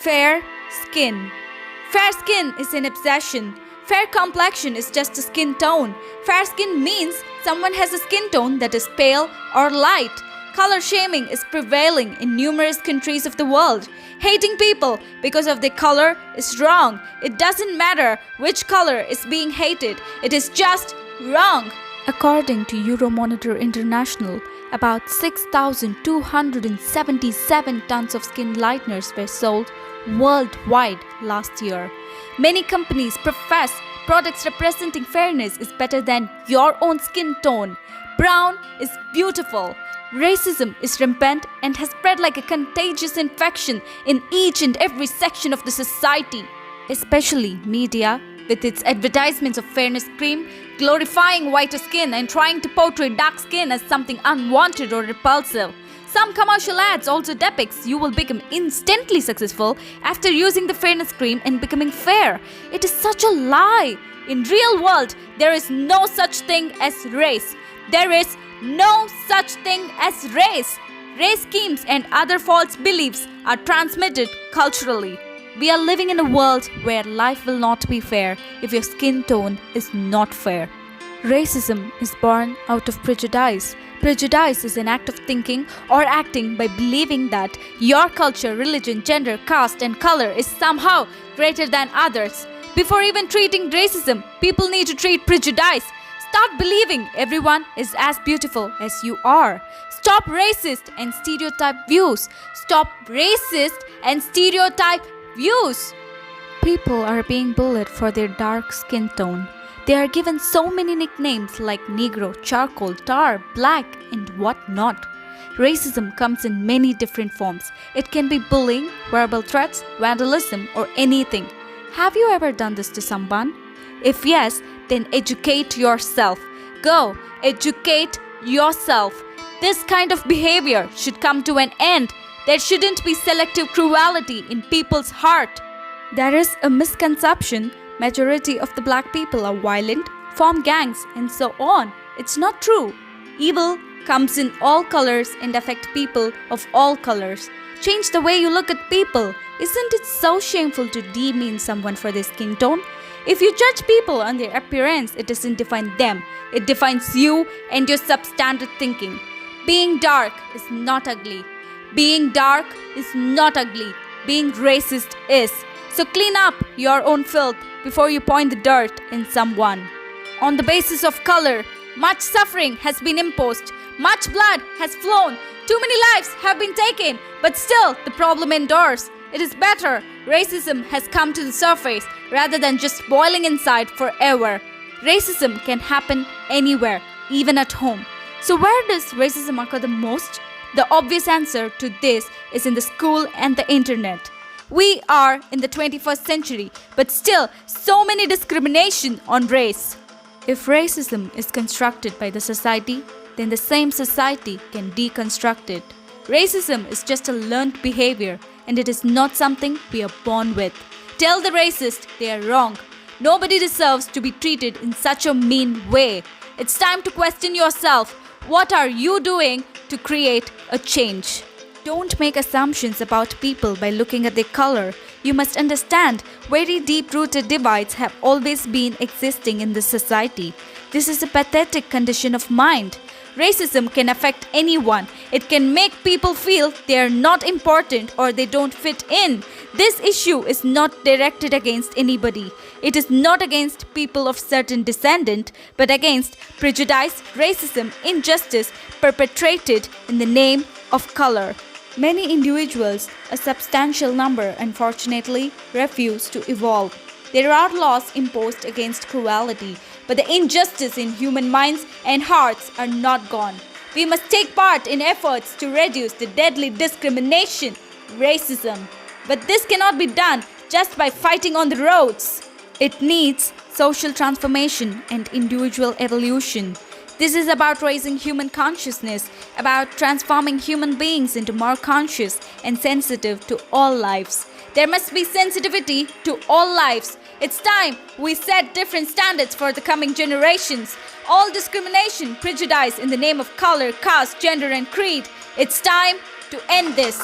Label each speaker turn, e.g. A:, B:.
A: Fair skin. Fair skin is an obsession. Fair complexion is just a skin tone. Fair skin means someone has a skin tone that is pale or light. Color shaming is prevailing in numerous countries of the world. Hating people because of their color is wrong. It doesn't matter which color is being hated. It is just wrong. According to Euromonitor International, about 6,277 tons of skin lighteners were sold worldwide last year. Many companies profess products representing fairness is better than your own skin tone. Brown is beautiful. Racism is rampant and has spread like a contagious infection in each and every section of the society, especially media, with its advertisements of fairness cream, glorifying whiter skin and trying to portray dark skin as something unwanted or repulsive. Some commercial ads also depicts you will become instantly successful after using the fairness cream and becoming fair. It is such a lie. In real world, there is no such thing as race. There is no such thing as race. Race schemes and other false beliefs are transmitted culturally. We are living in a world where life will not be fair if your skin tone is not fair. Racism is born out of prejudice. Prejudice is an act of thinking or acting by believing that your culture, religion, gender, caste, and color is somehow greater than others. Before even treating racism, people need to treat prejudice. Start believing everyone is as beautiful as you are. Stop racist and stereotype views. Stop racist and stereotype views. People are being bullied for their dark skin tone. They are given so many nicknames like Negro, Charcoal, Tar, Black, and whatnot. Racism comes in many different forms. It can be bullying, verbal threats, vandalism, or anything. Have you ever done this to someone? If yes, then educate yourself. Go, educate yourself. This kind of behavior should come to an end. There shouldn't be selective cruelty in people's heart. There is a misconception. Majority of the black people are violent, form gangs, and so on. It's not true. Evil comes in all colors and affect people of all colors. Change the way you look at people. Isn't it so shameful to demean someone for their skin tone? If you judge people on their appearance, it doesn't define them. It defines you and your substandard thinking. Being dark is not ugly. Being dark is not ugly. Being racist is. So clean up your own filth before you point the dirt in someone. On the basis of color, much suffering has been imposed. Much blood has flown. Too many lives have been taken. But still, the problem endures. It is better. Racism has come to the surface rather than just boiling inside forever. Racism can happen anywhere, even at home. So where does racism occur the most? The obvious answer to this is in the school and the internet. We are in the 21st century, but still so many discrimination on race. If racism is constructed by the society, then the same society can deconstruct it. Racism is just a learned behavior, and it is not something we are born with. Tell the racist they are wrong. Nobody deserves to be treated in such a mean way. It's time to question yourself. What are you doing to create a change? Don't make assumptions about people by looking at their color. You must understand very deep-rooted divides have always been existing in this society. This is a pathetic condition of mind. Racism can affect anyone. It can make people feel they are not important or they don't fit in. This issue is not directed against anybody. It is not against people of certain descent, but against prejudice, racism, injustice perpetrated in the name of color. Many individuals, a substantial number unfortunately, refuse to evolve. There are laws imposed against cruelty, but the injustice in human minds and hearts are not gone. We must take part in efforts to reduce the deadly discrimination, racism. But this cannot be done just by fighting on the roads. It needs social transformation and individual evolution. This is about raising human consciousness, about transforming human beings into more conscious and sensitive to all lives. There must be sensitivity to all lives. It's time we set different standards for the coming generations. All discrimination, prejudice in the name of color, caste, gender, and creed. It's time to end this.